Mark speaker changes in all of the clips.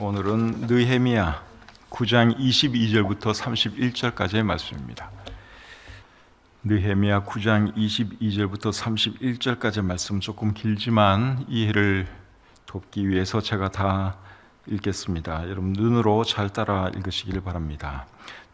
Speaker 1: 오늘은 느헤미야 9장 22절부터 31절까지의 말씀입니다. 느헤미야 9장 22절부터 31절까지의 말씀 조금 길지만 이해를 돕기 위해서 제가 다 읽겠습니다. 여러분 눈으로 잘 따라 읽으시길 바랍니다.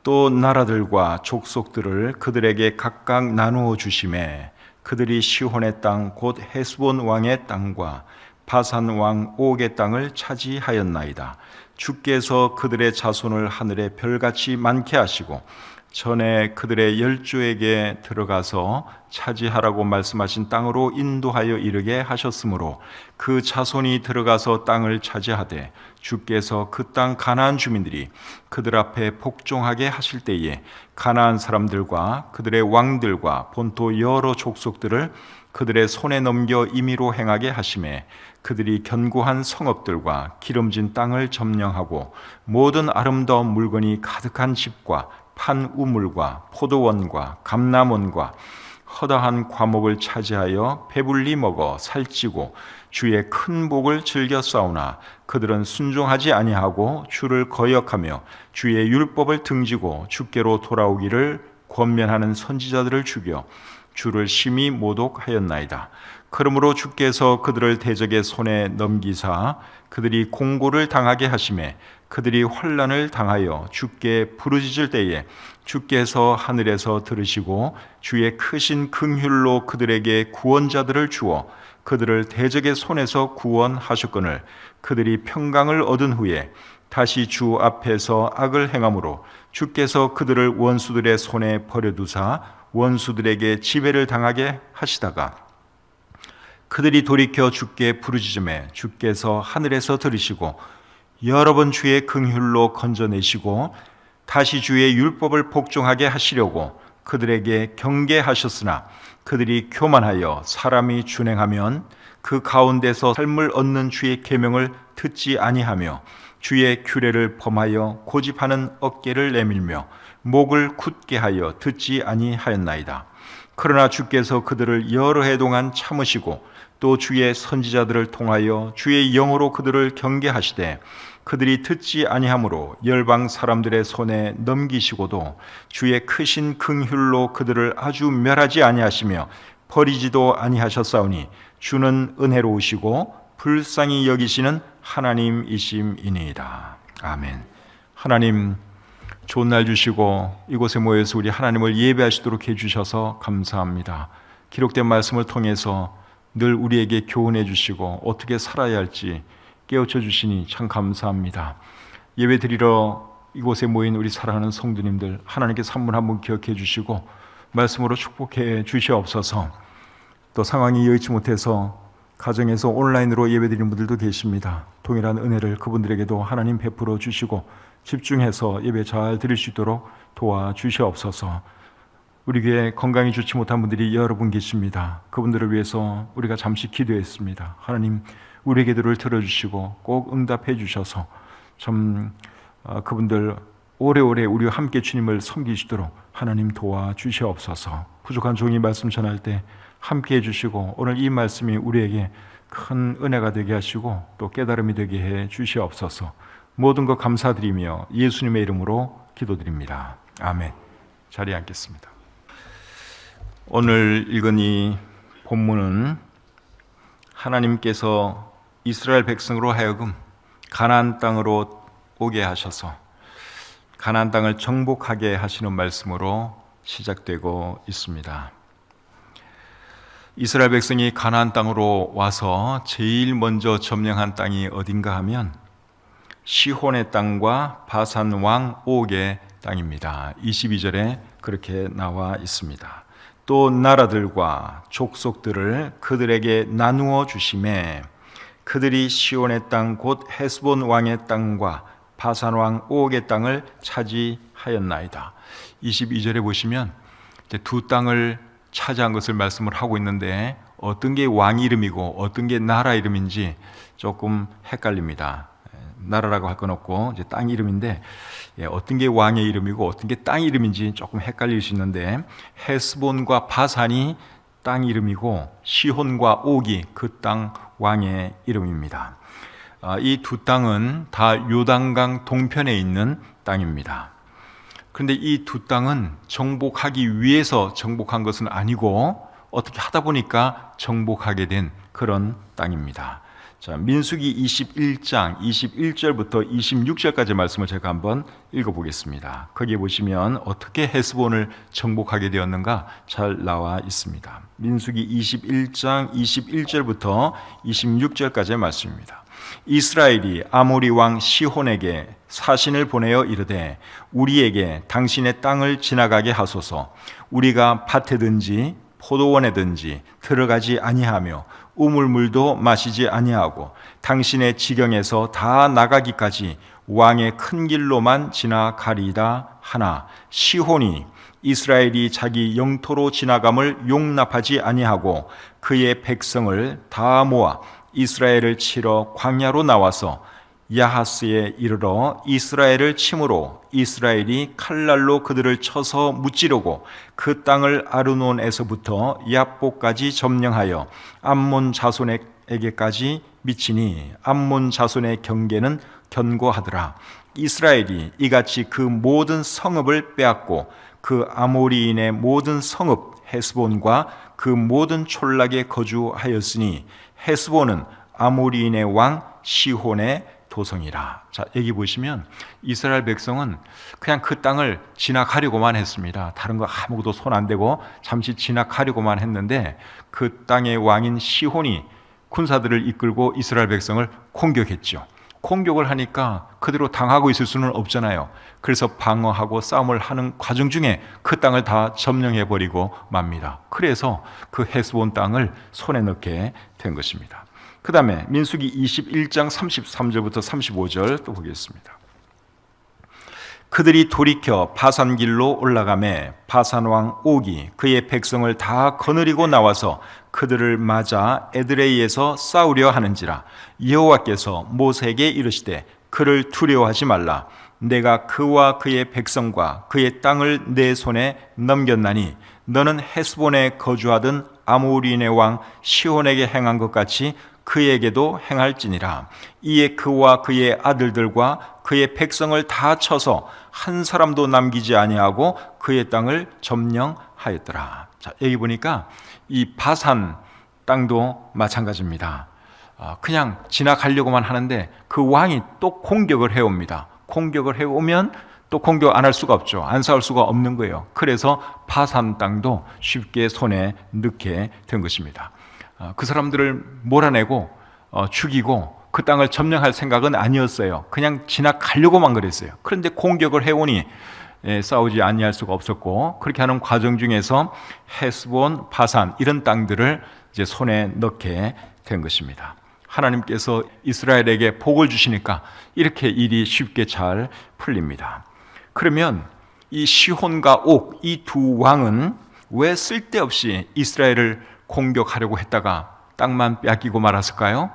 Speaker 1: 또 나라들과 족속들을 그들에게 각각 나누어 주심에 그들이 시혼의 땅 곧 헤스본 왕의 땅과 바산 왕 옥의 땅을 차지하였나이다. 주께서 그들의 자손을 하늘의 별같이 많게 하시고 전에 그들의 열조에게 들어가서 차지하라고 말씀하신 땅으로 인도하여 이르게 하셨으므로 그 자손이 들어가서 땅을 차지하되 주께서 그 땅 가나안 주민들이 그들 앞에 복종하게 하실 때에 가나안 사람들과 그들의 왕들과 본토 여러 족속들을 그들의 손에 넘겨 임의로 행하게 하심에 그들이 견고한 성읍들과 기름진 땅을 점령하고 모든 아름다운 물건이 가득한 집과 판 우물과 포도원과 감람원과 허다한 과목을 차지하여 배불리 먹어 살찌고 주의 큰 복을 즐겨 싸우나 그들은 순종하지 아니하고 주를 거역하며 주의 율법을 등지고 주께로 돌아오기를 권면하는 선지자들을 죽여 주를 심히 모독하였나이다. 그러므로 주께서 그들을 대적의 손에 넘기사 그들이 공고를 당하게 하심에 그들이 환난을 당하여 주께 부르짖을 때에 주께서 하늘에서 들으시고 주의 크신 긍휼로 그들에게 구원자들을 주어 그들을 대적의 손에서 구원하셨거늘 그들이 평강을 얻은 후에 다시 주 앞에서 악을 행함으로 주께서 그들을 원수들의 손에 버려두사 원수들에게 지배를 당하게 하시다가 그들이 돌이켜 주께 부르짖음에 주께서 하늘에서 들으시고 여러 번 주의 긍휼로 건져내시고 다시 주의 율법을 복종하게 하시려고 그들에게 경계하셨으나 그들이 교만하여 사람이 준행하면 그 가운데서 삶을 얻는 주의 계명을 듣지 아니하며 주의 규례를 범하여 고집하는 어깨를 내밀며 목을 굳게 하여 듣지 아니하였나이다. 그러나 주께서 그들을 여러 해 동안 참으시고 또 주의 선지자들을 통하여 주의 영으로 그들을 경계하시되 그들이 듣지 아니하므로 열방 사람들의 손에 넘기시고도 주의 크신 긍휼로 그들을 아주 멸하지 아니하시며 버리지도 아니하셨사오니 주는 은혜로우시고 불쌍히 여기시는 하나님이심이니이다. 아멘. 하나님 좋은 날 주시고 이곳에 모여서 우리 하나님을 예배하시도록 해주셔서 감사합니다. 기록된 말씀을 통해서 늘 우리에게 교훈해 주시고 어떻게 살아야 할지 깨우쳐 주시니 참 감사합니다. 예배 드리러 이곳에 모인 우리 사랑하는 성도님들 하나님께서 한 분 한 분 기억해 주시고 말씀으로 축복해 주시옵소서. 또 상황이 여의치 못해서 가정에서 온라인으로 예배 드리는 분들도 계십니다. 동일한 은혜를 그분들에게도 하나님 베풀어 주시고 집중해서 예배 잘 드릴 수 있도록 도와주시옵소서. 우리 교회 건강이 좋지 못한 분들이 여러 분 계십니다. 그분들을 위해서 우리가 잠시 기도했습니다. 하나님 우리의 기도를 들어주시고 꼭 응답해 주셔서 참 그분들 오래오래 우리와 함께 주님을 섬기시도록 하나님 도와주시옵소서. 부족한 종이 말씀 전할 때 함께 해주시고 오늘 이 말씀이 우리에게 큰 은혜가 되게 하시고 또 깨달음이 되게 해 주시옵소서. 모든 것 감사드리며 예수님의 이름으로 기도드립니다. 아멘. 자리에 앉겠습니다. 오늘 읽은 이 본문은 하나님께서 이스라엘 백성으로 하여금 가나안 땅으로 오게 하셔서 가나안 땅을 정복하게 하시는 말씀으로 시작되고 있습니다. 이스라엘 백성이 가나안 땅으로 와서 제일 먼저 점령한 땅이 어딘가 하면 시혼의 땅과 바산 왕 옥의 땅입니다. 22절에 그렇게 나와 있습니다. 또 나라들과 족속들을 그들에게 나누어 주심에 그들이 시온의 땅 곧 헤스본 왕의 땅과 바산 왕 옥의 땅을 차지하였나이다. 22절에 보시면 이제 두 땅을 차지한 것을 말씀을 하고 있는데 어떤 게 왕 이름이고 어떤 게 나라 이름인지 조금 헷갈립니다. 나라라고 할 건 없고 이제 땅 이름인데 어떤 게 왕의 이름이고 어떤 게 땅 이름인지 조금 헷갈릴 수 있는데 헤스본과 바산이 땅 이름이고 시혼과 옥이 그 땅 왕의 이름입니다. 이 두 땅은 다 요단강 동편에 있는 땅입니다. 그런데 이 두 땅은 정복하기 위해서 정복한 것은 아니고 어떻게 하다 보니까 정복하게 된 그런 땅입니다. 자, 민수기 21장 21절부터 26절까지 말씀을 제가 한번 읽어보겠습니다. 거기에 보시면 어떻게 헤스본을 정복하게 되었는가 잘 나와 있습니다. 민수기 21장 21절부터 26절까지의 말씀입니다. 이스라엘이 아모리 왕 시혼에게 사신을 보내어 이르되 우리에게 당신의 땅을 지나가게 하소서. 우리가 밭에든지 포도원에든지 들어가지 아니하며 우물물도 마시지 아니하고 당신의 지경에서 다 나가기까지 왕의 큰 길로만 지나가리이다 하나 시혼이 이스라엘이 자기 영토로 지나감을 용납하지 아니하고 그의 백성을 다 모아 이스라엘을 치러 광야로 나와서 야하스에 이르러 이스라엘을 치므로 이스라엘이 칼날로 그들을 쳐서 무찌르고 그 땅을 아르논에서부터 야보까지 점령하여 암몬 자손에게까지 미치니 암몬 자손의 경계는 견고하더라. 이스라엘이 이같이 그 모든 성읍을 빼앗고 그 아모리인의 모든 성읍 헤스본과 그 모든 촌락에 거주하였으니 헤스본은 아모리인의 왕 시혼의 도성이라. 자, 여기 보시면 이스라엘 백성은 그냥 그 땅을 지나가려고만 했습니다. 다른 거 아무것도 손 안 대고 잠시 지나가려고만 했는데 그 땅의 왕인 시혼이 군사들을 이끌고 이스라엘 백성을 공격했죠. 공격을 하니까 그대로 당하고 있을 수는 없잖아요. 그래서 방어하고 싸움을 하는 과정 중에 그 땅을 다 점령해버리고 맙니다. 그래서 그 헤스본 땅을 손에 넣게 된 것입니다. 그 다음에 민수기 21장 33절부터 35절 또 보겠습니다. 그들이 돌이켜 바산길로 올라가매 바산왕 옥이 그의 백성을 다 거느리고 나와서 그들을 맞아 에드레이에서 싸우려 하는지라. 여호와께서 모세에게 이르시되 그를 두려워하지 말라. 내가 그와 그의 백성과 그의 땅을 내 손에 넘겼나니 너는 헤스본에 거주하던 아모리인의 왕 시혼에게 행한 것 같이 그에게도 행할지니라. 이에 그와 그의 아들들과 그의 백성을 다 쳐서 한 사람도 남기지 아니하고 그의 땅을 점령하였더라. 자, 여기 보니까 이 바산 땅도 마찬가지입니다. 그냥 지나가려고만 하는데 그 왕이 또 공격을 해옵니다. 공격을 해오면 또 공격 안 할 수가 없죠. 안 싸울 수가 없는 거예요. 그래서 바산 땅도 쉽게 손에 넣게 된 것입니다. 그 사람들을 몰아내고 죽이고 그 땅을 점령할 생각은 아니었어요. 그냥 지나가려고만 그랬어요. 그런데 공격을 해오니 싸우지 아니할 수가 없었고, 그렇게 하는 과정 중에서 헤스본, 바산 이런 땅들을 이제 손에 넣게 된 것입니다. 하나님께서 이스라엘에게 복을 주시니까 이렇게 일이 쉽게 잘 풀립니다. 그러면 이 시혼과 옥, 이 두 왕은 왜 쓸데없이 이스라엘을 공격하려고 했다가 땅만 빼앗기고 말았을까요?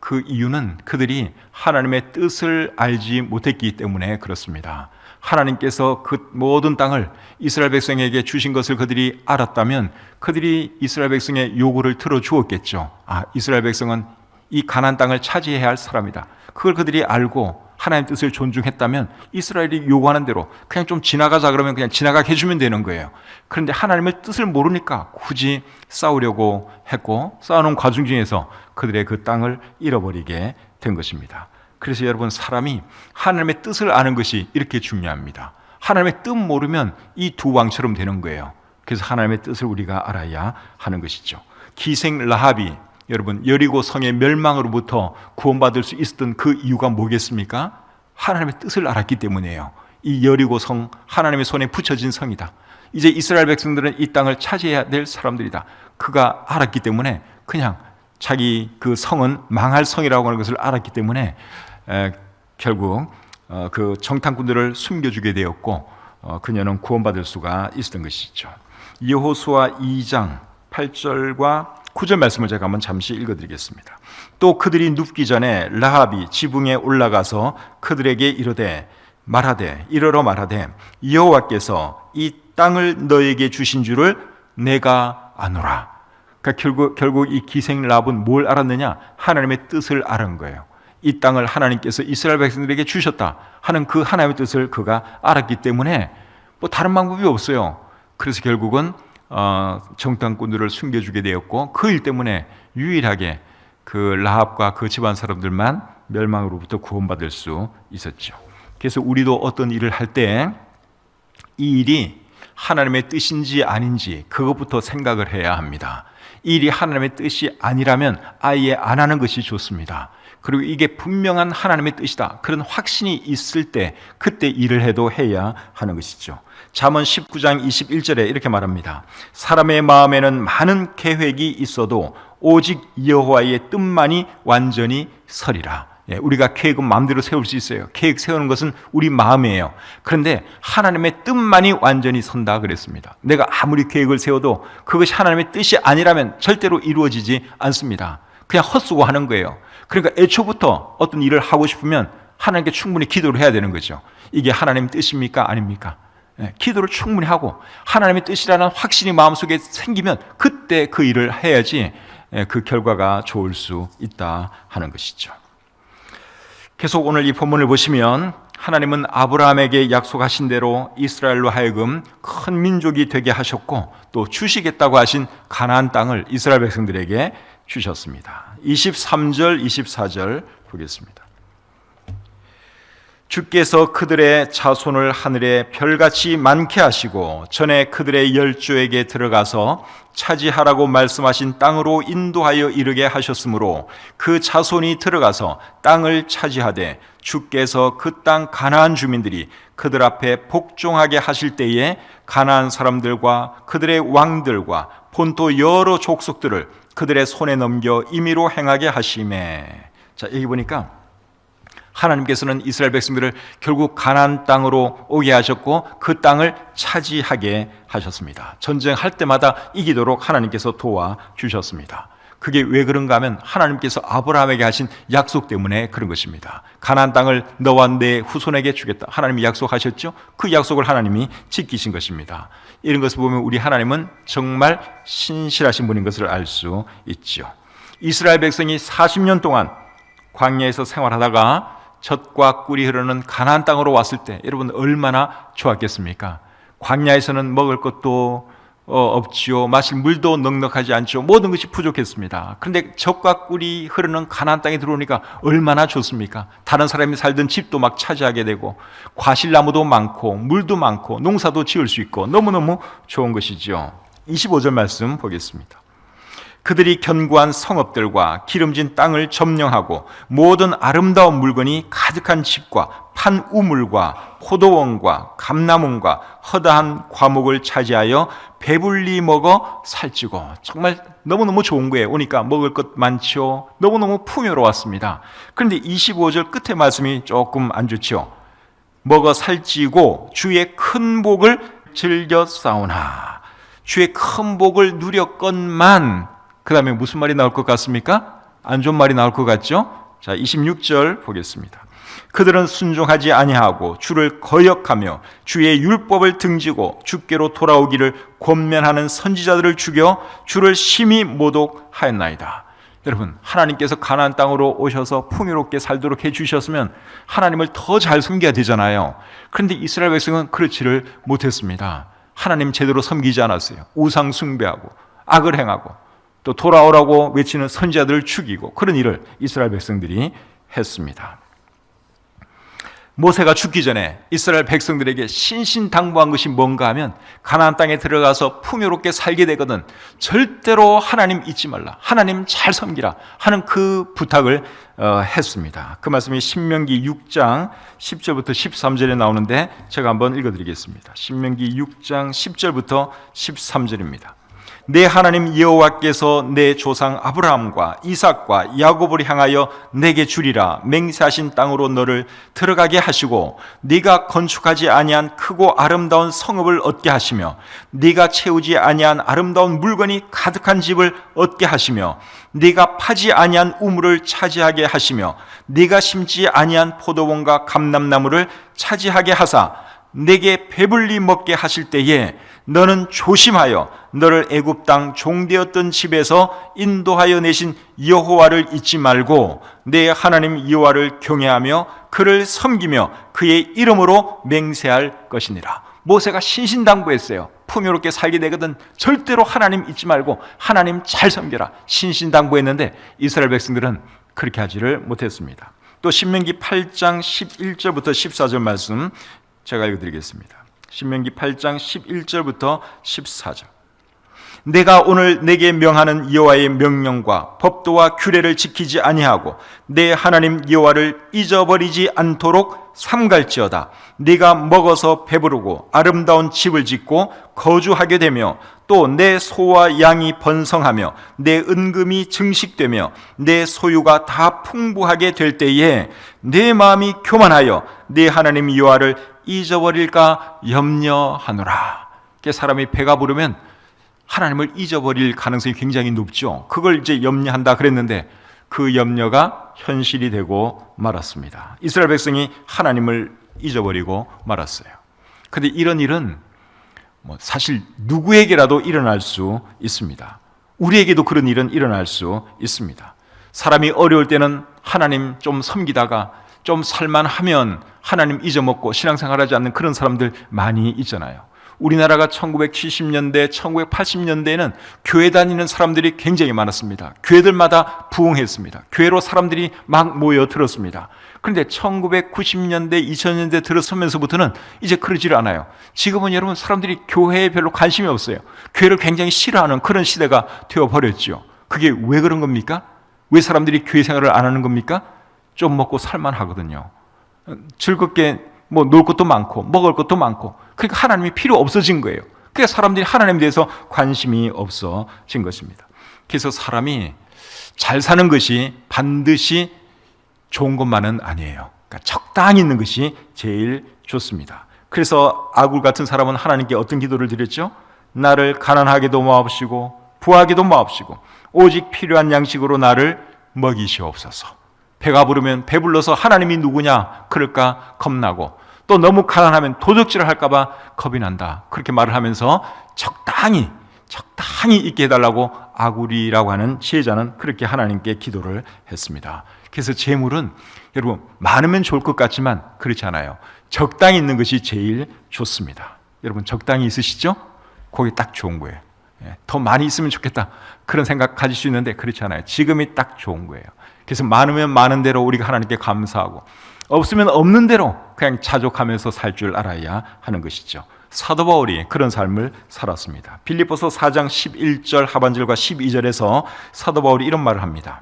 Speaker 1: 그 이유는 그들이 하나님의 뜻을 알지 못했기 때문에 그렇습니다. 하나님께서 그 모든 땅을 이스라엘 백성에게 주신 것을 그들이 알았다면 그들이 이스라엘 백성의 요구를 들어주었겠죠. 이스라엘 백성은 이 가나안 땅을 차지해야 할 사람이다. 그걸 그들이 알고 하나님의 뜻을 존중했다면 이스라엘이 요구하는 대로 그냥 좀 지나가자 그러면 그냥 지나가게 해주면 되는 거예요. 그런데 하나님의 뜻을 모르니까 굳이 싸우려고 했고, 싸우는 과정 중에서 그들의 그 땅을 잃어버리게 된 것입니다. 그래서 여러분, 사람이 하나님의 뜻을 아는 것이 이렇게 중요합니다. 하나님의 뜻 모르면 이 두 왕처럼 되는 거예요. 그래서 하나님의 뜻을 우리가 알아야 하는 것이죠. 기생 라합이 여러분 여리고 성의 멸망으로부터 구원받을 수 있었던 그 이유가 뭐겠습니까? 하나님의 뜻을 알았기 때문이에요. 이 여리고 성, 하나님의 손에 붙여진 성이다. 이제 이스라엘 백성들은 이 땅을 차지해야 될 사람들이다. 그가 알았기 때문에 그냥 자기 그 성은 망할 성이라고 하는 것을 알았기 때문에 결국 그 정탐꾼들을 숨겨주게 되었고 그녀는 구원받을 수가 있었던 것이죠. 여호수아 2장 8절과 9절 말씀을 제가 한번 잠시 읽어드리겠습니다. 또 그들이 눕기 전에 라합이 지붕에 올라가서 그들에게 이르러 말하되 여호와께서 이 땅을 너에게 주신 줄을 내가 아노라. 그러니까 결국 이 기생 라합은 뭘 알았느냐? 하나님의 뜻을 알은 거예요. 이 땅을 하나님께서 이스라엘 백성들에게 주셨다 하는 그 하나님의 뜻을 그가 알았기 때문에 뭐 다른 방법이 없어요. 그래서 결국은 정탐꾼들을 숨겨주게 되었고, 그 일 때문에 유일하게 그 라합과 그 집안 사람들만 멸망으로부터 구원받을 수 있었죠. 그래서 우리도 어떤 일을 할 때 이 일이 하나님의 뜻인지 아닌지 그것부터 생각을 해야 합니다. 이 일이 하나님의 뜻이 아니라면 아예 안 하는 것이 좋습니다. 그리고 이게 분명한 하나님의 뜻이다, 그런 확신이 있을 때 그때 일을 해도 해야 하는 것이죠. 잠언 19장 21절에 이렇게 말합니다. 사람의 마음에는 많은 계획이 있어도 오직 여호와의 뜻만이 완전히 서리라. 우리가 계획은 마음대로 세울 수 있어요. 계획 세우는 것은 우리 마음이에요. 그런데 하나님의 뜻만이 완전히 선다 그랬습니다. 내가 아무리 계획을 세워도 그것이 하나님의 뜻이 아니라면 절대로 이루어지지 않습니다. 그냥 헛수고하는 거예요. 그러니까 애초부터 어떤 일을 하고 싶으면 하나님께 충분히 기도를 해야 되는 거죠. 이게 하나님 뜻입니까? 아닙니까? 기도를 충분히 하고 하나님의 뜻이라는 확신이 마음속에 생기면 그때 그 일을 해야지 그 결과가 좋을 수 있다 하는 것이죠. 계속 오늘 이 본문을 보시면 하나님은 아브라함에게 약속하신 대로 이스라엘로 하여금 큰 민족이 되게 하셨고, 또 주시겠다고 하신 가나안 땅을 이스라엘 백성들에게 주셨습니다. 23절 24절 보겠습니다. 주께서 그들의 자손을 하늘에 별같이 많게 하시고 전에 그들의 열조에게 들어가서 차지하라고 말씀하신 땅으로 인도하여 이르게 하셨으므로 그 자손이 들어가서 땅을 차지하되 주께서 그 땅 가나안 주민들이 그들 앞에 복종하게 하실 때에 가나안 사람들과 그들의 왕들과 본토 여러 족속들을 그들의 손에 넘겨 임의로 행하게 하시매. 자, 여기 보니까 하나님께서는 이스라엘 백성들을 결국 가나안 땅으로 오게 하셨고 그 땅을 차지하게 하셨습니다. 전쟁할 때마다 이기도록 하나님께서 도와주셨습니다. 그게 왜 그런가 하면 하나님께서 아브라함에게 하신 약속 때문에 그런 것입니다. 가나안 땅을 너와 내 후손에게 주겠다, 하나님이 약속하셨죠. 그 약속을 하나님이 지키신 것입니다. 이런 것을 보면 우리 하나님은 정말 신실하신 분인 것을 알 수 있죠. 이스라엘 백성이 40년 동안 광야에서 생활하다가 젖과 꿀이 흐르는 가나안 땅으로 왔을 때 여러분 얼마나 좋았겠습니까? 광야에서는 먹을 것도 없지요, 마실 물도 넉넉하지 않죠. 모든 것이 부족했습니다. 그런데 젖과 꿀이 흐르는 가나안 땅에 들어오니까 얼마나 좋습니까? 다른 사람이 살던 집도 막 차지하게 되고 과실나무도 많고 물도 많고 농사도 지을 수 있고 너무너무 좋은 것이죠. 25절 말씀 보겠습니다. 그들이 견고한 성읍들과 기름진 땅을 점령하고 모든 아름다운 물건이 가득한 집과 판 우물과 포도원과 감나문과 허다한 과목을 차지하여 배불리 먹어 살찌고, 정말 너무너무 좋은 거예요. 오니까 먹을 것 많죠. 너무너무 풍요로웠습니다. 그런데 25절 끝에 말씀이 조금 안 좋죠. 먹어 살찌고 주의 큰 복을 즐겨 싸우나. 주의 큰 복을 누렸건만 그 다음에 무슨 말이 나올 것 같습니까? 안 좋은 말이 나올 것 같죠? 자, 26절 보겠습니다. 그들은 순종하지 아니하고 주를 거역하며 주의 율법을 등지고 주께로 돌아오기를 권면하는 선지자들을 죽여 주를 심히 모독하였나이다. 여러분, 하나님께서 가나안 땅으로 오셔서 풍요롭게 살도록 해주셨으면 하나님을 더 잘 섬겨야 되잖아요. 그런데 이스라엘 백성은 그렇지를 못했습니다. 하나님 제대로 섬기지 않았어요. 우상 숭배하고 악을 행하고 또 돌아오라고 외치는 선지자들을 죽이고, 그런 일을 이스라엘 백성들이 했습니다. 모세가 죽기 전에 이스라엘 백성들에게 신신당부한 것이 뭔가 하면 가나안 땅에 들어가서 풍요롭게 살게 되거든 절대로 하나님 잊지 말라, 하나님 잘 섬기라 하는 그 부탁을 했습니다. 그 말씀이 신명기 6장 10절부터 13절에 나오는데 제가 한번 읽어드리겠습니다. 신명기 6장 10절부터 13절입니다. 내 하나님 여호와께서 내 조상 아브라함과 이삭과 야곱을 향하여 내게 주리라 맹세하신 땅으로 너를 들어가게 하시고 네가 건축하지 아니한 크고 아름다운 성읍을 얻게 하시며 네가 채우지 아니한 아름다운 물건이 가득한 집을 얻게 하시며 네가 파지 아니한 우물을 차지하게 하시며 네가 심지 아니한 포도원과 감람나무를 차지하게 하사 내게 배불리 먹게 하실 때에 너는 조심하여 너를 애굽 땅 종되었던 집에서 인도하여 내신 여호와를 잊지 말고 내 하나님 여호와를 경외하며 그를 섬기며 그의 이름으로 맹세할 것이니라. 모세가 신신당부했어요. 풍요롭게 살게 되거든 절대로 하나님 잊지 말고 하나님 잘 섬겨라. 신신당부했는데 이스라엘 백성들은 그렇게 하지를 못했습니다. 또 신명기 8장 11절부터 14절 말씀 제가 읽어드리겠습니다. 신명기 8장 11절부터 14절. 내가 오늘 내게 명하는 여호와의 명령과 법도와 규례를 지키지 아니하고 내 하나님 여호와를 잊어버리지 않도록 삼갈지어다. 네가 먹어서 배부르고 아름다운 집을 짓고 거주하게 되며 또 내 소와 양이 번성하며 내 은금이 증식되며 내 소유가 다 풍부하게 될 때에 내 마음이 교만하여 내 하나님 여호와를 잊어버릴까 염려하노라. 사람이 배가 부르면 하나님을 잊어버릴 가능성이 굉장히 높죠. 그걸 이제 염려한다 그랬는데 그 염려가 현실이 되고 말았습니다. 이스라엘 백성이 하나님을 잊어버리고 말았어요. 그런데 이런 일은 사실 누구에게라도 일어날 수 있습니다. 우리에게도 그런 일은 일어날 수 있습니다. 사람이 어려울 때는 하나님 좀 섬기다가 좀 살만하면 하나님 잊어먹고 신앙생활하지 않는 그런 사람들 많이 있잖아요. 우리나라가 1970년대, 1980년대에는 교회 다니는 사람들이 굉장히 많았습니다. 교회들마다 부흥했습니다. 교회로 사람들이 막 모여들었습니다. 그런데 1990년대, 2000년대 들어서면서부터는 이제 그러질 않아요. 지금은 여러분 사람들이 교회에 별로 관심이 없어요. 교회를 굉장히 싫어하는 그런 시대가 되어버렸죠. 그게 왜 그런 겁니까? 왜 사람들이 교회 생활을 안 하는 겁니까? 좀 먹고 살만 하거든요. 즐겁게 놀 것도 많고 먹을 것도 많고, 그러니까 하나님이 필요 없어진 거예요. 그러니까 사람들이 하나님에 대해서 관심이 없어진 것입니다. 그래서 사람이 잘 사는 것이 반드시 좋은 것만은 아니에요. 그러니까 적당히 있는 것이 제일 좋습니다. 그래서 아굴 같은 사람은 하나님께 어떤 기도를 드렸죠? 나를 가난하게도 마옵시고 부하게도 마옵시고 오직 필요한 양식으로 나를 먹이시옵소서. 배가 부르면 배불러서 하나님이 누구냐 그럴까 겁나고, 또 너무 가난하면 도적질을 할까봐 겁이 난다. 그렇게 말을 하면서 적당히 있게 해달라고 아굴이라고 하는 지혜자는 그렇게 하나님께 기도를 했습니다. 그래서 재물은 여러분 많으면 좋을 것 같지만 그렇지 않아요. 적당히 있는 것이 제일 좋습니다. 여러분 적당히 있으시죠? 그게 딱 좋은 거예요. 더 많이 있으면 좋겠다 그런 생각 가질 수 있는데 그렇지 않아요. 지금이 딱 좋은 거예요. 그래서 많으면 많은 대로 우리가 하나님께 감사하고, 없으면 없는 대로 그냥 자족하면서 살 줄 알아야 하는 것이죠. 사도 바울이 그런 삶을 살았습니다. 빌립보서 4장 11절 하반절과 12절에서 사도 바울이 이런 말을 합니다.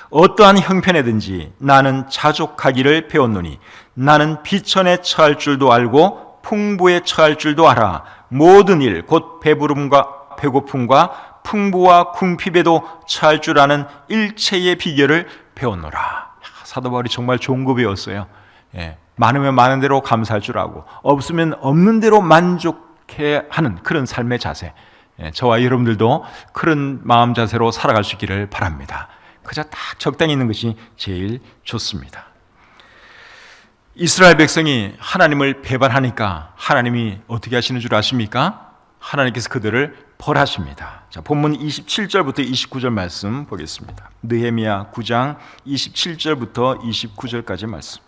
Speaker 1: 어떠한 형편에든지 나는 자족하기를 배웠노니 나는 비천에 처할 줄도 알고 풍부에 처할 줄도 알아. 모든 일 곧 배부름과 배고픔과 풍부와 궁핍에도 처할 줄 아는 일체의 비결을 배웠노라. 사도 바울이 정말 좋은 거 배웠어요. 많으면 많은 대로 감사할 줄 알고, 없으면 없는 대로 만족해 하는 그런 삶의 자세. 저와 여러분들도 그런 마음 자세로 살아갈 수 있기를 바랍니다. 그저 딱 적당히 있는 것이 제일 좋습니다. 이스라엘 백성이 하나님을 배반하니까 하나님이 어떻게 하시는 줄 아십니까? 하나님께서 그들을 벌하십니다. 자, 본문 27절부터 29절 말씀 보겠습니다. 느헤미야 9장 27절부터 29절까지 말씀.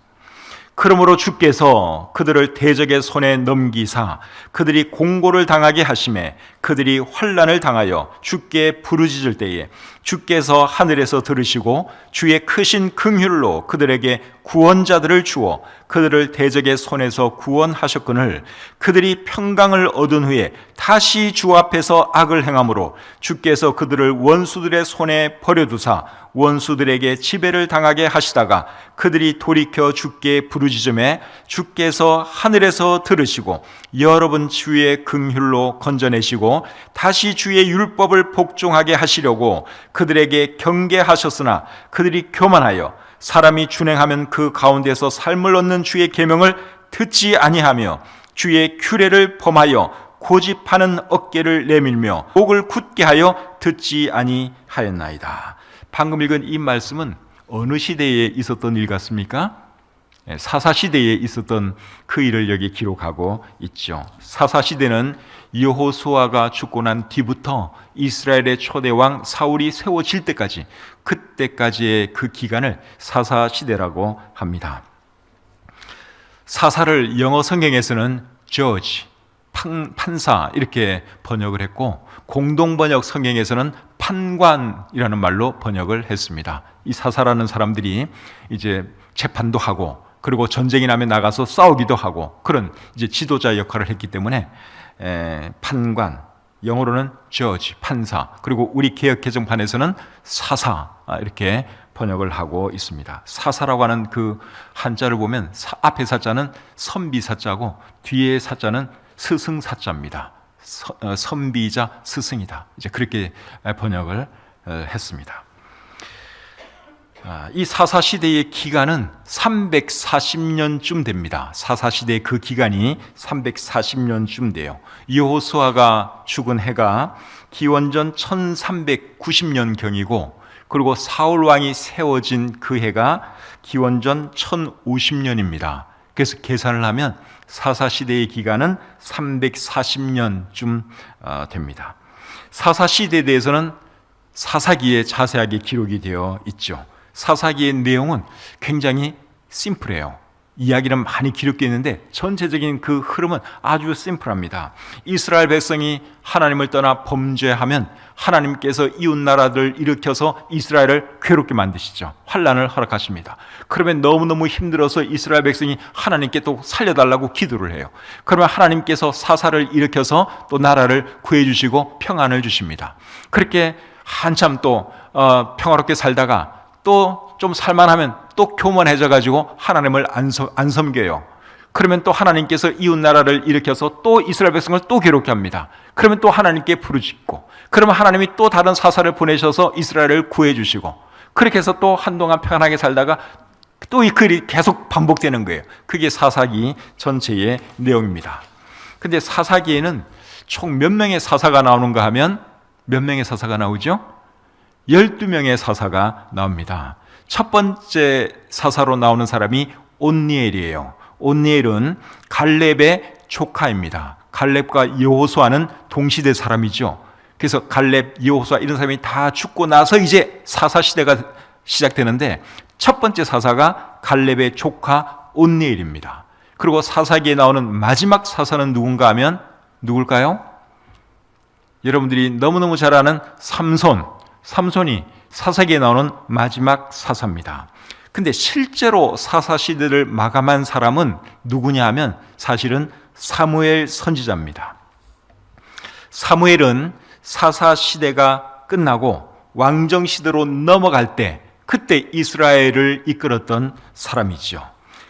Speaker 1: 그러므로 주께서 그들을 대적의 손에 넘기사 그들이 공고를 당하게 하심에 그들이 환난을 당하여 주께 부르짖을 때에 주께서 하늘에서 들으시고 주의 크신 긍휼로 그들에게 구원자들을 주어 그들을 대적의 손에서 구원하셨거늘 그들이 평강을 얻은 후에 다시 주 앞에서 악을 행함으로 주께서 그들을 원수들의 손에 버려두사 원수들에게 지배를 당하게 하시다가 그들이 돌이켜 주께 부르짖음에 주께서 하늘에서 들으시고 여러 번 주의 긍휼로 건져내시고 다시 주의 율법을 복종하게 하시려고 그들에게 경계하셨으나 그들이 교만하여 사람이 준행하면 그 가운데서 삶을 얻는 주의 계명을 듣지 아니하며 주의 규례를 범하여 고집하는 어깨를 내밀며 목을 굳게 하여 듣지 아니하였나이다. 방금 읽은 이 말씀은 어느 시대에 있었던 일 같습니까? 사사시대에 있었던 그 일을 여기 기록하고 있죠. 사사시대는 여호수아가 죽고 난 뒤부터 이스라엘의 초대왕 사울이 세워질 때까지, 그때까지의 그 기간을 사사시대라고 합니다. 사사를 영어 성경에서는 judge, 판사 이렇게 번역을 했고, 공동번역 성경에서는 판관이라는 말로 번역을 했습니다. 이 사사라는 사람들이 이제 재판도 하고, 그리고 전쟁이 나면 나가서 싸우기도 하고, 그런 이제 지도자 역할을 했기 때문에 판관, 영어로는 judge, 판사, 그리고 우리 개역개정판에서는 사사 이렇게 번역을 하고 있습니다. 사사라고 하는 그 한자를 보면 앞에 사자는 선비사자고 뒤에 사자는 스승사자입니다. 선비자 스승이다. 이제 그렇게 번역을 했습니다. 이 사사시대의 기간은 340년쯤 됩니다. 사사시대의 그 기간이 340년쯤 돼요. 여호수아가 죽은 해가 기원전 1390년경이고, 그리고 사울 왕이 세워진 그 해가 기원전 1050년입니다. 그래서 계산을 하면 사사시대의 기간은 340년쯤 됩니다. 사사시대에 대해서는 사사기에 자세하게 기록이 되어 있죠. 사사기의 내용은 굉장히 심플해요. 이야기는 많이 기록되어 있는데 전체적인 그 흐름은 아주 심플합니다. 이스라엘 백성이 하나님을 떠나 범죄하면 하나님께서 이웃 나라들을 일으켜서 이스라엘을 괴롭게 만드시죠. 환난을 허락하십니다. 그러면 너무너무 힘들어서 이스라엘 백성이 하나님께 또 살려달라고 기도를 해요. 그러면 하나님께서 사사를 일으켜서 또 나라를 구해주시고 평안을 주십니다. 그렇게 한참 또 평화롭게 살다가 또 좀 살만하면 또 교만해져 가지고 하나님을 안 섬겨요. 그러면 또 하나님께서 이웃 나라를 일으켜서 또 이스라엘 백성을 또 괴롭게 합니다. 그러면 또 하나님께 부르짖고, 그러면 하나님이 또 다른 사사를 보내셔서 이스라엘을 구해 주시고, 그렇게 해서 또 한동안 편하게 살다가 또 이 글이 계속 반복되는 거예요. 그게 사사기 전체의 내용입니다. 근데 사사기에는 총 몇 명의 사사가 나오는가 하면 몇 명의 사사가 나오죠? 12명의 사사가 나옵니다. 첫 번째 사사로 나오는 사람이 온니엘이에요. 온니엘은 갈렙의 조카입니다. 갈렙과 여호수아는 동시대 사람이죠. 그래서 갈렙, 여호수아 이런 사람이 다 죽고 나서 이제 사사 시대가 시작되는데, 첫 번째 사사가 갈렙의 조카 온니엘입니다. 그리고 사사기에 나오는 마지막 사사는 누군가 하면 누굴까요? 여러분들이 너무너무 잘 아는 삼손이 사사기에 나오는 마지막 사사입니다. 근데 실제로 사사 시대를 마감한 사람은 누구냐 하면 사실은 사무엘 선지자입니다. 사무엘은 사사 시대가 끝나고 왕정 시대로 넘어갈 때, 그때 이스라엘을 이끌었던 사람이죠.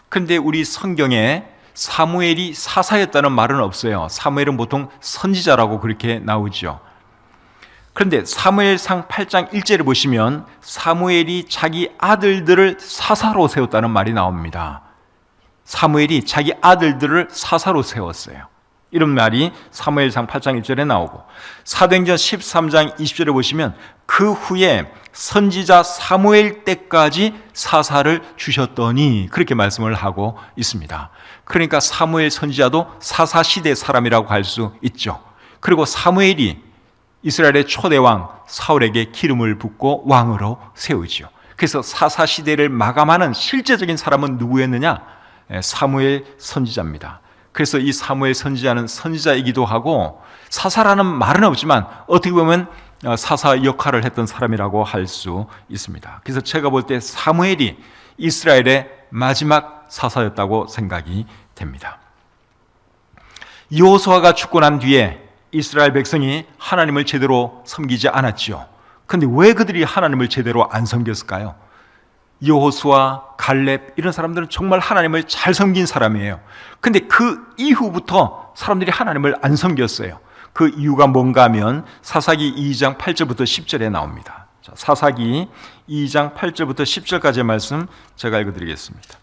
Speaker 1: 그런데 우리 성경에 사무엘이 사사였다는 말은 없어요. 사무엘은 보통 선지자라고 그렇게 나오죠. 그런데 사무엘상 8장 1절을 보시면 사무엘이 자기 아들들을 사사로 세웠다는 말이 나옵니다. 사무엘이 자기 아들들을 사사로 세웠어요. 이런 말이 사무엘상 8장 1절에 나오고, 사도행전 13장 20절에 보시면 그 후에 선지자 사무엘 때까지 사사를 주셨더니, 그렇게 말씀을 하고 있습니다. 그러니까 사무엘 선지자도 사사 시대 사람이라고 할 수 있죠. 그리고 사무엘이 이스라엘의 초대왕 사울에게 기름을 붓고 왕으로 세우죠. 그래서 사사 시대를 마감하는 실제적인 사람은 누구였느냐? 사무엘 선지자입니다. 그래서 이 사무엘 선지자는 선지자이기도 하고, 사사라는 말은 없지만 어떻게 보면 사사 역할을 했던 사람이라고 할 수 있습니다. 그래서 제가 볼 때 사무엘이 이스라엘의 마지막 사사였다고 생각이 됩니다. 여호수아가 죽고 난 뒤에 이스라엘 백성이 하나님을 제대로 섬기지 않았죠. 그런데 왜 그들이 하나님을 제대로 안 섬겼을까요? 여호수아, 갈렙 이런 사람들은 정말 하나님을 잘 섬긴 사람이에요. 그런데 그 이후부터 사람들이 하나님을 안 섬겼어요. 그 이유가 뭔가 하면 사사기 2장 8절부터 10절에 나옵니다. 자, 사사기 2장 8절부터 10절까지의 말씀 제가 읽어드리겠습니다.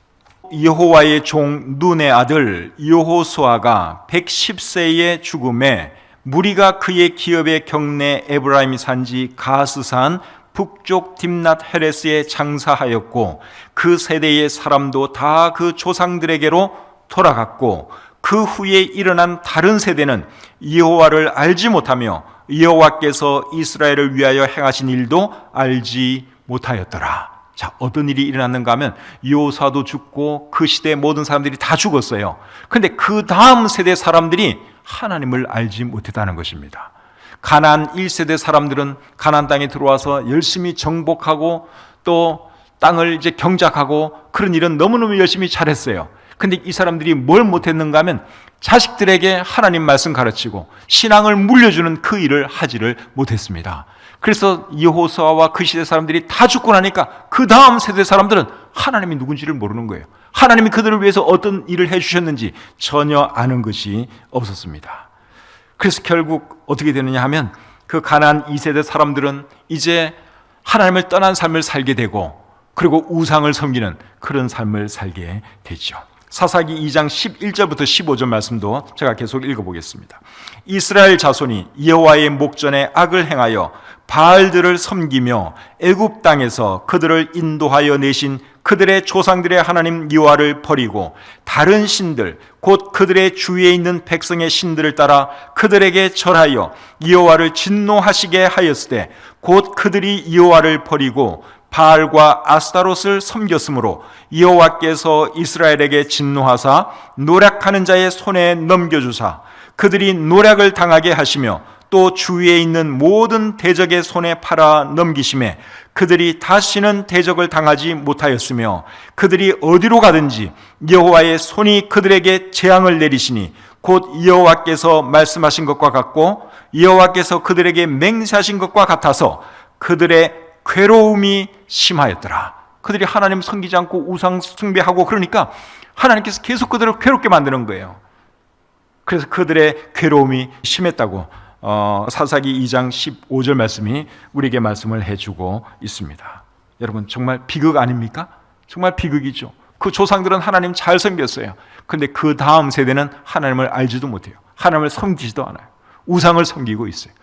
Speaker 1: 여호와의 종 눈의 아들 여호수아가 110세의 죽음에 무리가 그의 기업의 경내 에브라임 산지 가스산 북쪽 딥낫 헤레스에 장사하였고 그 세대의 사람도 다 그 조상들에게로 돌아갔고 그 후에 일어난 다른 세대는 여호와를 알지 못하며 여호와께서 이스라엘을 위하여 행하신 일도 알지 못하였더라. 자, 어떤 일이 일어났는가 하면 요사도 죽고 그 시대의 모든 사람들이 다 죽었어요. 그런데 그 다음 세대 사람들이 하나님을 알지 못했다는 것입니다. 가나안 1세대 사람들은 가나안 땅에 들어와서 열심히 정복하고 또 땅을 이제 경작하고 그런 일은 너무너무 열심히 잘했어요. 근데 이 사람들이 뭘 못했는가 하면 자식들에게 하나님 말씀 가르치고 신앙을 물려주는 그 일을 하지를 못했습니다. 그래서 여호수아와 그 시대 사람들이 다 죽고 나니까 그 다음 세대 사람들은 하나님이 누군지를 모르는 거예요. 하나님이 그들을 위해서 어떤 일을 해주셨는지 전혀 아는 것이 없었습니다. 그래서 결국 어떻게 되느냐 하면 그 가나안 2세대 사람들은 이제 하나님을 떠난 삶을 살게 되고 그리고 우상을 섬기는 그런 삶을 살게 되죠. 사사기 2장 11절부터 15절 말씀도 제가 계속 읽어보겠습니다. 이스라엘 자손이 여호와의 목전에 악을 행하여 바알들을 섬기며 애굽 땅에서 그들을 인도하여 내신 그들의 조상들의 하나님 여호와를 버리고 다른 신들 곧 그들의 주위에 있는 백성의 신들을 따라 그들에게 절하여 여호와를 진노하시게 하였을 때 곧 그들이 여호와를 버리고 바알과 아스타롯을 섬겼으므로 여호와께서 이스라엘에게 진노하사 노략하는 자의 손에 넘겨주사 그들이 노략을 당하게 하시며 또 주위에 있는 모든 대적의 손에 팔아 넘기심에 그들이 다시는 대적을 당하지 못하였으며 그들이 어디로 가든지 여호와의 손이 그들에게 재앙을 내리시니 곧 여호와께서 말씀하신 것과 같고 여호와께서 그들에게 맹세하신 것과 같아서 그들의 괴로움이 심하였더라. 그들이 하나님 섬기지 않고 우상 숭배하고 그러니까 하나님께서 계속 그들을 괴롭게 만드는 거예요. 그래서 그들의 괴로움이 심했다고 사사기 2장 15절 말씀이 우리에게 말씀을 해주고 있습니다. 여러분 정말 비극 아닙니까? 정말 비극이죠. 그 조상들은 하나님 잘 섬겼어요. 그런데 그 다음 세대는 하나님을 알지도 못해요. 하나님을 섬기지도 않아요. 우상을 섬기고 있어요.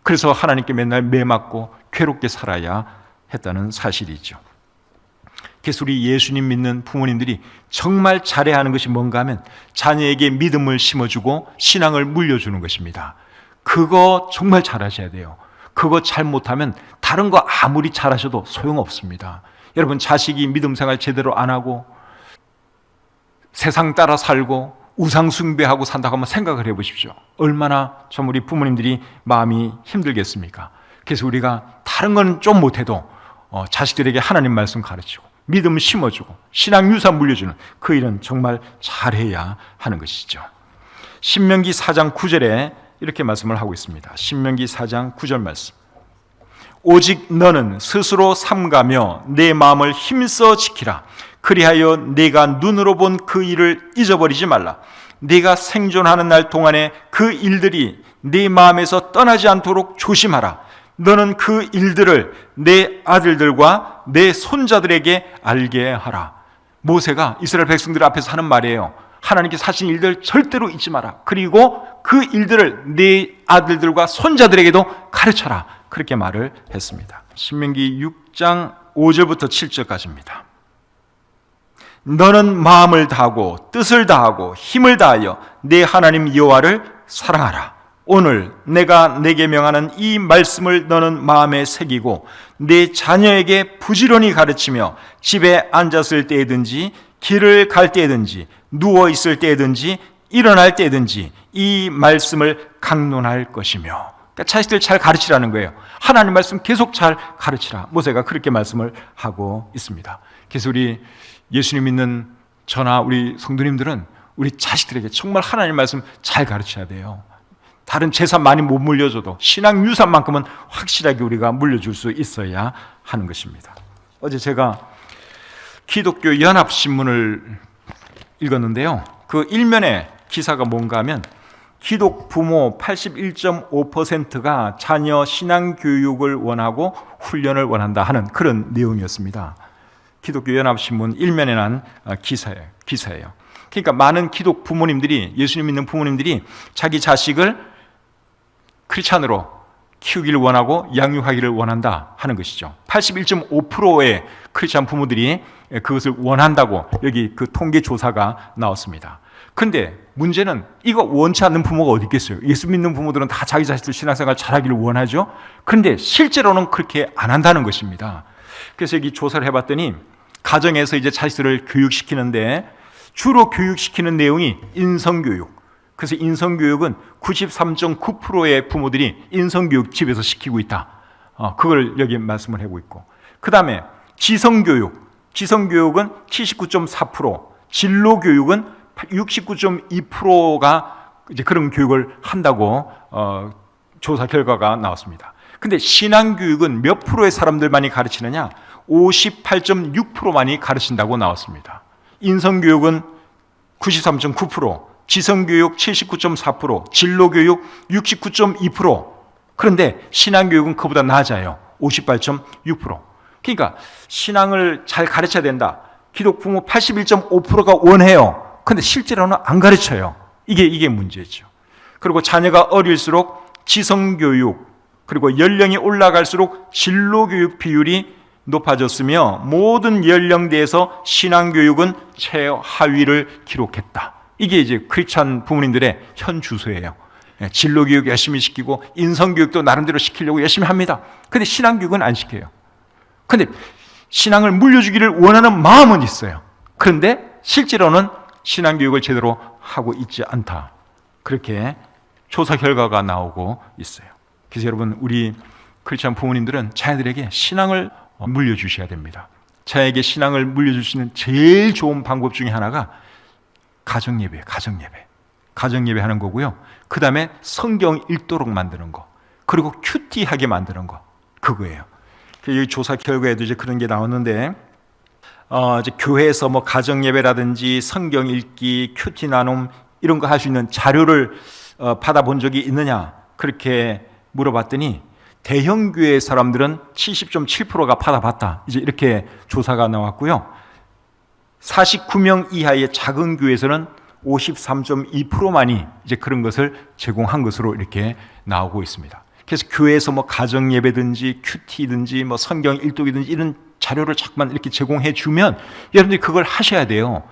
Speaker 1: 그래서 하나님께 맨날 매맞고 괴롭게 살아야 했다는 사실이죠. 그래서 우리 예수님 믿는 부모님들이 정말 잘해야 하는 것이 뭔가 하면 자녀에게 믿음을 심어주고 신앙을 물려주는 것입니다. 그거 정말 잘하셔야 돼요. 그거 잘못하면 다른 거 아무리 잘하셔도 소용없습니다. 여러분 자식이 믿음 생활 제대로 안 하고 세상 따라 살고 우상 숭배하고 산다고 한번 생각을 해보십시오. 얼마나 참 우리 부모님들이 마음이 힘들겠습니까? 그래서 우리가 다른 건 좀 못해도 자식들에게 하나님 말씀 가르치고 믿음 심어주고 신앙 유산 물려주는 그 일은 정말 잘해야 하는 것이죠. 신명기 4장 9절에 이렇게 말씀을 하고 있습니다. 신명기 4장 9절 말씀. 오직 너는 스스로 삼가며 내 마음을 힘써 지키라. 그리하여 네가 눈으로 본 그 일을 잊어버리지 말라. 네가 생존하는 날 동안에 그 일들이 네 마음에서 떠나지 않도록 조심하라. 너는 그 일들을 내 아들들과 내 손자들에게 알게 하라. 모세가 이스라엘 백성들 앞에서 하는 말이에요. 하나님께서 하신 일들 절대로 잊지 마라. 그리고 그 일들을 네 아들들과 손자들에게도 가르쳐라. 그렇게 말을 했습니다. 신명기 6장 5절부터 7절까지입니다. 너는 마음을 다하고 뜻을 다하고 힘을 다하여 내 하나님 여호와를 사랑하라. 오늘 내가 내게 명하는 이 말씀을 너는 마음에 새기고 내 자녀에게 부지런히 가르치며 집에 앉았을 때든지 길을 갈 때든지 누워 있을 때든지 일어날 때든지 이 말씀을 강론할 것이며, 그러니까 자식들 잘 가르치라는 거예요. 하나님 말씀 계속 잘 가르치라. 모세가 그렇게 말씀을 하고 있습니다. 그래서 우리 예수님 믿는 저나 우리 성도님들은 우리 자식들에게 정말 하나님 말씀 잘 가르쳐야 돼요. 다른 재산 많이 못 물려줘도 신앙 유산만큼은 확실하게 우리가 물려줄 수 있어야 하는 것입니다. 어제 제가 기독교 연합신문을 읽었는데요. 그 일면에 기사가 뭔가 하면 기독 부모 81.5%가 자녀 신앙 교육을 원하고 훈련을 원한다 하는 그런 내용이었습니다. 기독교 연합신문 일면에 난 기사예요. 그러니까 많은 기독 부모님들이, 예수님 믿는 부모님들이 자기 자식을 크리스찬으로 키우기를 원하고 양육하기를 원한다 하는 것이죠. 81.5%의 크리스찬 부모들이 그것을 원한다고 여기 그 통계 조사가 나왔습니다. 근데 문제는 이거 원치 않는 부모가 어디 있겠어요? 예수 믿는 부모들은 다 자기 자식들 신앙생활 잘하기를 원하죠. 그런데 실제로는 그렇게 안 한다는 것입니다. 그래서 여기 조사를 해봤더니 가정에서 이제 자식들을 교육시키는데 주로 교육시키는 내용이 인성교육. 그래서 인성교육은 93.9%의 부모들이 인성교육 집에서 시키고 있다. 그걸 여기 말씀을 하고 있고, 그 다음에 지성교육. 지성교육은 79.4%, 진로교육은 69.2%가 이제 그런 교육을 한다고 조사 결과가 나왔습니다. 근데 신앙교육은 몇 프로의 사람들만이 가르치느냐? 58.6%만이 가르친다고 나왔습니다. 인성교육은 93.9%, 지성교육 79.4%, 진로교육 69.2%. 그런데 신앙교육은 그보다 낮아요. 58.6%. 그러니까 신앙을 잘 가르쳐야 된다. 기독 부모 81.5%가 원해요. 그런데 실제로는 안 가르쳐요. 이게 문제죠. 그리고 자녀가 어릴수록 지성교육, 그리고 연령이 올라갈수록 진로교육 비율이 높아졌으며 모든 연령대에서 신앙교육은 최하위를 기록했다. 이게 이제 크리스찬 부모님들의 현 주소예요. 진로교육 열심히 시키고 인성교육도 나름대로 시키려고 열심히 합니다. 근데 신앙교육은 안 시켜요. 근데 신앙을 물려주기를 원하는 마음은 있어요. 그런데 실제로는 신앙교육을 제대로 하고 있지 않다. 그렇게 조사 결과가 나오고 있어요. 그래서 여러분, 우리 크리스찬 부모님들은 자녀들에게 신앙을 물려주셔야 됩니다. 자녀에게 신앙을 물려줄 수 있는 제일 좋은 방법 중에 하나가 가정예배예요. 가정예배 하는 거고요. 그 다음에 성경 읽도록 만드는 거, 그리고 큐티하게 만드는 거, 그거예요. 여기 조사 결과에도 이제 그런 게 나왔는데, 이제 교회에서 뭐 가정예배라든지 성경 읽기, 큐티 나눔 이런 거 할 수 있는 자료를 받아본 적이 있느냐 그렇게 물어봤더니 대형 교회 사람들은 70.7%가 받아봤다. 이제 이렇게 조사가 나왔고요. 49명 이하의 작은 교회에서는 53.2%만이 이제 그런 것을 제공한 것으로 이렇게 나오고 있습니다. 그래서 교회에서 뭐 가정 예배든지 큐티든지 뭐 성경 일독이든지 이런 자료를 자꾸만 이렇게 제공해 주면 여러분들이 그걸 하셔야 돼요.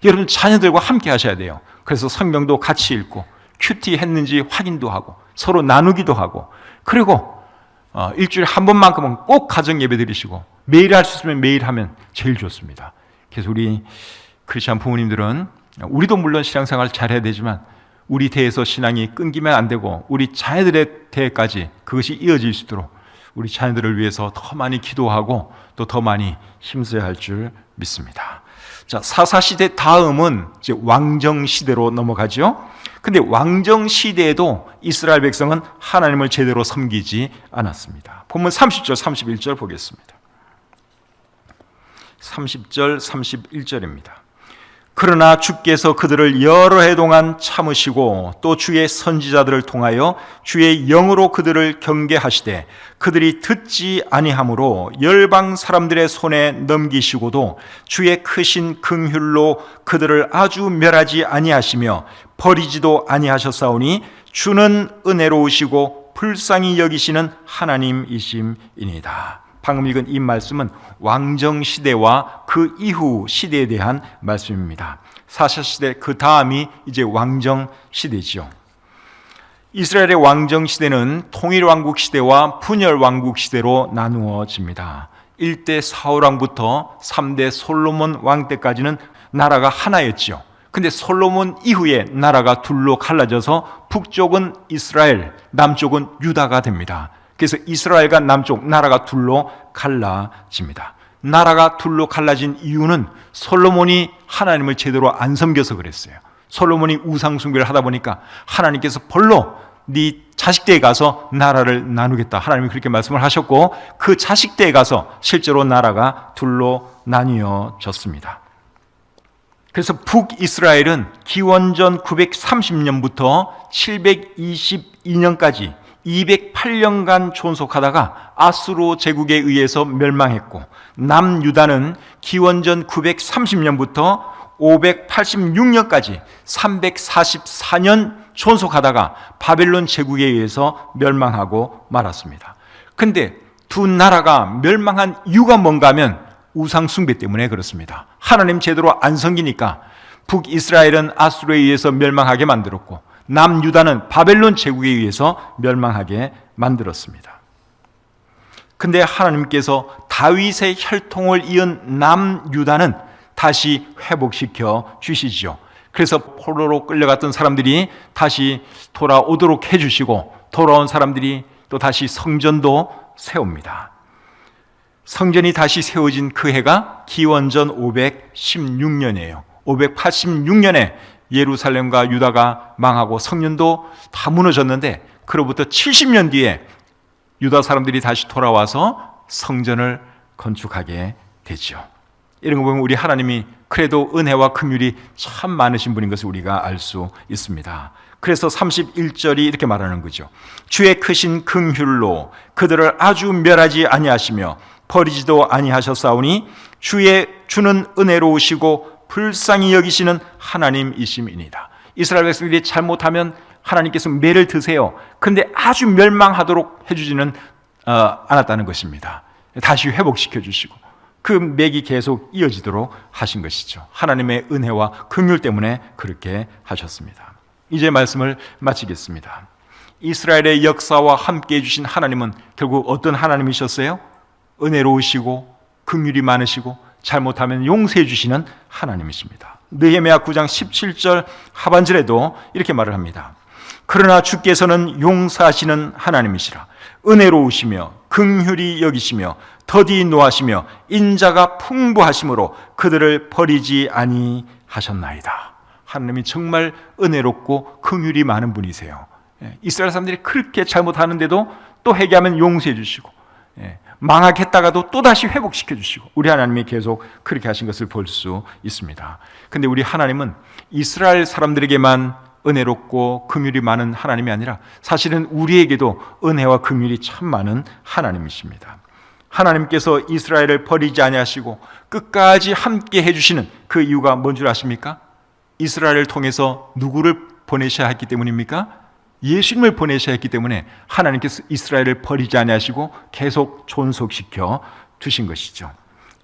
Speaker 1: 여러분 자녀들과 함께 하셔야 돼요. 그래서 성경도 같이 읽고 큐티 했는지 확인도 하고 서로 나누기도 하고, 그리고 일주일에 한 번만큼은 꼭 가정 예배 드리시고 매일 할 수 있으면 매일 하면 제일 좋습니다. 그래서 우리 크리스찬 부모님들은 우리도 물론 신앙생활 잘해야 되지만 우리 대에서 신앙이 끊기면 안 되고 우리 자녀들의 대까지 그것이 이어질 수 있도록 우리 자녀들을 위해서 더 많이 기도하고 또 더 많이 힘써야 할 줄 믿습니다. 자, 사사시대 다음은 이제 왕정시대로 넘어가죠. 근데 왕정시대에도 이스라엘 백성은 하나님을 제대로 섬기지 않았습니다. 본문 30절, 31절 보겠습니다. 30절, 31절입니다. 그러나 주께서 그들을 여러 해 동안 참으시고 또 주의 선지자들을 통하여 주의 영으로 그들을 경계하시되 그들이 듣지 아니하므로 열방 사람들의 손에 넘기시고도 주의 크신 긍휼로 그들을 아주 멸하지 아니하시며 버리지도 아니하셨사오니 주는 은혜로우시고 불쌍히 여기시는 하나님이심이니이다. 방금 읽은 이 말씀은 왕정시대와 그 이후 시대에 대한 말씀입니다. 사사시대 그 다음이 이제 왕정시대죠. 이스라엘의 왕정시대는 통일왕국시대와 분열왕국시대로 나누어집니다. 1대 사울왕부터 3대 솔로몬 왕 때까지는 나라가 하나였죠. 근데 솔로몬 이후에 나라가 둘로 갈라져서 북쪽은 이스라엘, 남쪽은 유다가 됩니다. 그래서 이스라엘과 남쪽 나라가 둘로 갈라집니다. 나라가 둘로 갈라진 이유는 솔로몬이 하나님을 제대로 안 섬겨서 그랬어요. 솔로몬이 우상 숭배를 하다 보니까 하나님께서 벌로 네 자식대에 가서 나라를 나누겠다. 하나님이 그렇게 말씀을 하셨고 그 자식대에 가서 실제로 나라가 둘로 나뉘어졌습니다. 그래서 북이스라엘은 기원전 930년부터 722년까지 208년간 존속하다가 아수르 제국에 의해서 멸망했고, 남유다는 기원전 930년부터 586년까지 344년 존속하다가 바벨론 제국에 의해서 멸망하고 말았습니다. 근데 두 나라가 멸망한 이유가 뭔가 하면 우상 숭배 때문에 그렇습니다. 하나님 제대로 안 섬기니까 북이스라엘은 아수르에 의해서 멸망하게 만들었고 남유다는 바벨론 제국에 의해서 멸망하게 만들었습니다. 근데 하나님께서 다윗의 혈통을 이은 남유다는 다시 회복시켜 주시죠. 그래서 포로로 끌려갔던 사람들이 다시 돌아오도록 해주시고 돌아온 사람들이 또 다시 성전도 세웁니다. 성전이 다시 세워진 그 해가 기원전 516년이에요. 586년에 예루살렘과 유다가 망하고 성전도 다 무너졌는데 그로부터 70년 뒤에 유다 사람들이 다시 돌아와서 성전을 건축하게 되죠. 이런 거 보면 우리 하나님이 그래도 은혜와 긍휼이 참 많으신 분인 것을 우리가 알 수 있습니다. 그래서 31절이 이렇게 말하는 거죠. 주의 크신 긍휼로 그들을 아주 멸하지 아니하시며 버리지도 아니하셨사오니 주는 은혜로우시고 불쌍히 여기시는 하나님이심이니이다. 이스라엘 백성들이 잘못하면 하나님께서 매를 드세요. 그런데 아주 멸망하도록 해주지는 않았다는 것입니다. 다시 회복시켜 주시고 그 맥이 계속 이어지도록 하신 것이죠. 하나님의 은혜와 긍휼 때문에 그렇게 하셨습니다. 이제 말씀을 마치겠습니다. 이스라엘의 역사와 함께 해주신 하나님은 결국 어떤 하나님이셨어요? 은혜로우시고 긍휼이 많으시고 잘못하면 용서해 주시는 하나님이십니다. 느헤미야 9장 17절 하반절에도 이렇게 말을 합니다. 그러나 주께서는 용서하시는 하나님이시라. 은혜로우시며 긍휼히 여기시며 더디 노하시며 인자가 풍부하심으로 그들을 버리지 아니하셨나이다. 하나님이 정말 은혜롭고 긍휼이 많은 분이세요. 이스라엘 사람들이 그렇게 잘못하는데도 또 회개하면 용서해 주시고 망하겠다가도 또다시 회복시켜 주시고 우리 하나님이 계속 그렇게 하신 것을 볼 수 있습니다. 그런데 우리 하나님은 이스라엘 사람들에게만 은혜롭고 긍휼이 많은 하나님이 아니라 사실은 우리에게도 은혜와 긍휼이 참 많은 하나님이십니다. 하나님께서 이스라엘을 버리지 아니하시고 끝까지 함께 해주시는 그 이유가 뭔 줄 아십니까? 이스라엘을 통해서 누구를 보내셔야 했기 때문입니까? 예수님을 보내셔야 했기 때문에 하나님께서 이스라엘을 버리지 아니하시고 계속 존속시켜 두신 것이죠.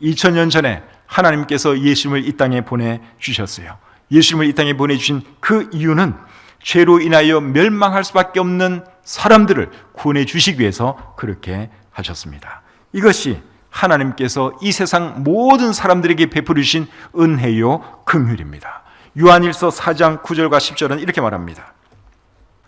Speaker 1: 2000년 전에 하나님께서 예수님을 이 땅에 보내주셨어요. 예수님을 이 땅에 보내주신 그 이유는 죄로 인하여 멸망할 수밖에 없는 사람들을 구원해 주시기 위해서 그렇게 하셨습니다. 이것이 하나님께서 이 세상 모든 사람들에게 베풀어 주신 은혜요 긍휼입니다. 요한일서 4장 9절과 10절은 이렇게 말합니다.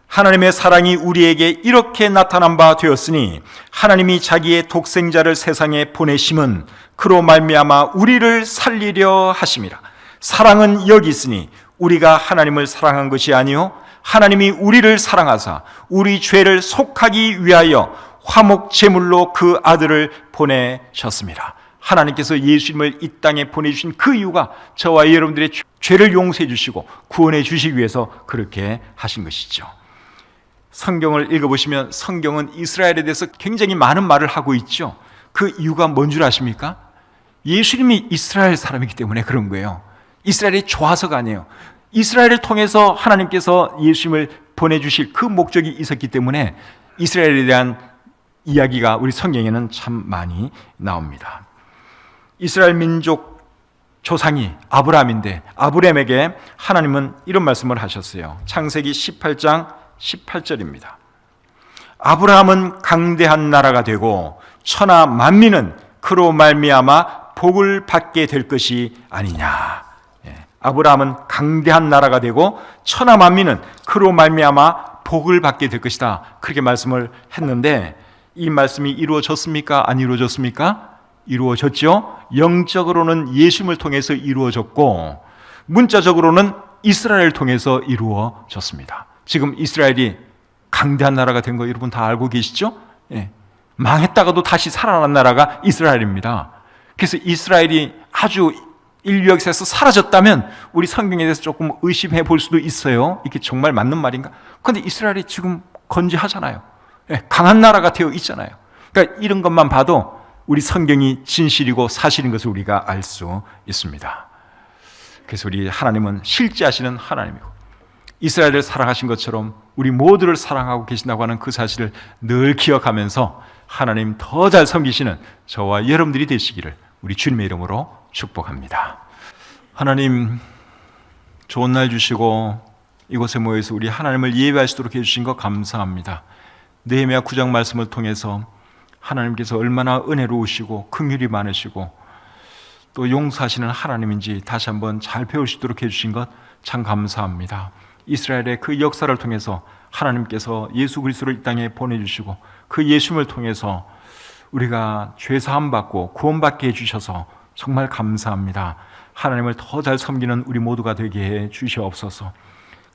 Speaker 1: 하나님의 사랑이 우리에게 이렇게 나타난 바 되었으니 하나님이 자기의 독생자를 세상에 보내심은 그로 말미암아 우리를 살리려 하심이라. 사랑은 여기 있으니 우리가 하나님을 사랑한 것이 아니요 하나님이 우리를 사랑하사 우리 죄를 속하기 위하여 화목 제물로 그 아들을 보내셨습니다. 하나님께서 예수님을 이 땅에 보내주신 그 이유가 저와 여러분들의 죄를 용서해 주시고 구원해 주시기 위해서 그렇게 하신 것이죠. 성경을 읽어보시면 성경은 이스라엘에 대해서 굉장히 많은 말을 하고 있죠. 그 이유가 뭔 줄 아십니까? 예수님이 이스라엘 사람이기 때문에 그런 거예요. 이스라엘이 좋아서가 아니에요. 이스라엘을 통해서 하나님께서 예수님을 보내주실 그 목적이 있었기 때문에 이스라엘에 대한 이야기가 우리 성경에는 참 많이 나옵니다. 이스라엘 민족 조상이 아브라함인데 아브라함에게 하나님은 이런 말씀을 하셨어요. 창세기 18장 18절입니다. 아브라함은 강대한 나라가 되고 천하 만민은 그로 말미암아 복을 받게 될 것이 아니냐. 아브라함은 강대한 나라가 되고 천하 만민은 그로 말미암아 복을 받게 될 것이다. 그렇게 말씀을 했는데 이 말씀이 이루어졌습니까? 안 이루어졌습니까? 이루어졌죠. 영적으로는 예수님을 통해서 이루어졌고 문자적으로는 이스라엘을 통해서 이루어졌습니다. 지금 이스라엘이 강대한 나라가 된 거 여러분 다 알고 계시죠? 망했다가도 다시 살아난 나라가 이스라엘입니다. 그래서 이스라엘이 아주 인류 역사에서 사라졌다면 우리 성경에 대해서 조금 의심해 볼 수도 있어요. 이게 정말 맞는 말인가? 그런데 이스라엘이 지금 건재하잖아요. 강한 나라가 되어 있잖아요. 그러니까 이런 것만 봐도 우리 성경이 진실이고 사실인 것을 우리가 알 수 있습니다. 그래서 우리 하나님은 실제하시는 하나님이고 이스라엘을 사랑하신 것처럼 우리 모두를 사랑하고 계신다고 하는 그 사실을 늘 기억하면서 하나님 더 잘 섬기시는 저와 여러분들이 되시기를 우리 주님의 이름으로 축복합니다. 하나님, 좋은 날 주시고 이곳에 모여서 우리 하나님을 예배할 수 있도록 해주신 것 감사합니다. 느헤미야 9장 말씀을 통해서 하나님께서 얼마나 은혜로우시고 긍휼이 많으시고 또 용서하시는 하나님인지 다시 한번 잘 배울 수 있도록 해주신 것 참 감사합니다. 이스라엘의 그 역사를 통해서 하나님께서 예수 그리스도를 이 땅에 보내주시고 그 예수님을 통해서 우리가 죄사함 받고 구원받게 해주셔서 정말 감사합니다. 하나님을 더 잘 섬기는 우리 모두가 되게 해 주시옵소서.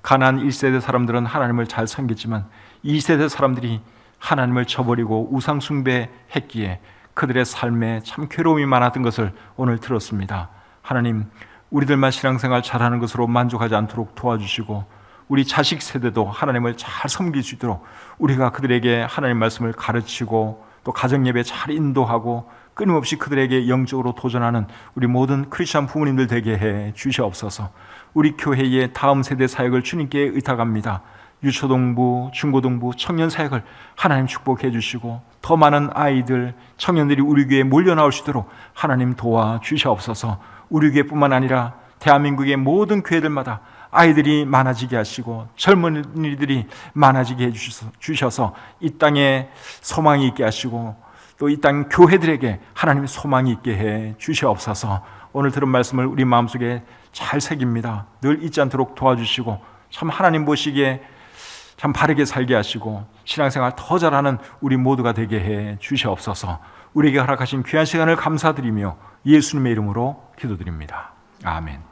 Speaker 1: 가나안 1세대 사람들은 하나님을 잘 섬겼지만 2세대 사람들이 하나님을 저버리고 우상 숭배했기에 그들의 삶에 참 괴로움이 많았던 것을 오늘 들었습니다. 하나님, 우리들만 신앙생활 잘하는 것으로 만족하지 않도록 도와주시고 우리 자식 세대도 하나님을 잘 섬길 수 있도록 우리가 그들에게 하나님 말씀을 가르치고 또 가정예배 잘 인도하고 끊임없이 그들에게 영적으로 도전하는 우리 모든 크리스찬 부모님들 되게 해 주시옵소서. 우리 교회의 다음 세대 사역을 주님께 의탁합니다. 유초동부, 중고등부, 청년 사역을 하나님 축복해 주시고 더 많은 아이들, 청년들이 우리 교회에 몰려 나올 수 있도록 하나님 도와 주시옵소서. 우리 교회뿐만 아니라 대한민국의 모든 교회들마다 아이들이 많아지게 하시고 젊은이들이 많아지게 해주셔서 이 땅에 소망이 있게 하시고 또 이 땅 교회들에게 하나님의 소망이 있게 해 주시옵소서. 오늘 들은 말씀을 우리 마음속에 잘 새깁니다. 늘 잊지 않도록 도와주시고 참 하나님 보시기에 참 바르게 살게 하시고 신앙생활 더 잘하는 우리 모두가 되게 해 주시옵소서. 우리에게 허락하신 귀한 시간을 감사드리며 예수님의 이름으로 기도드립니다. 아멘.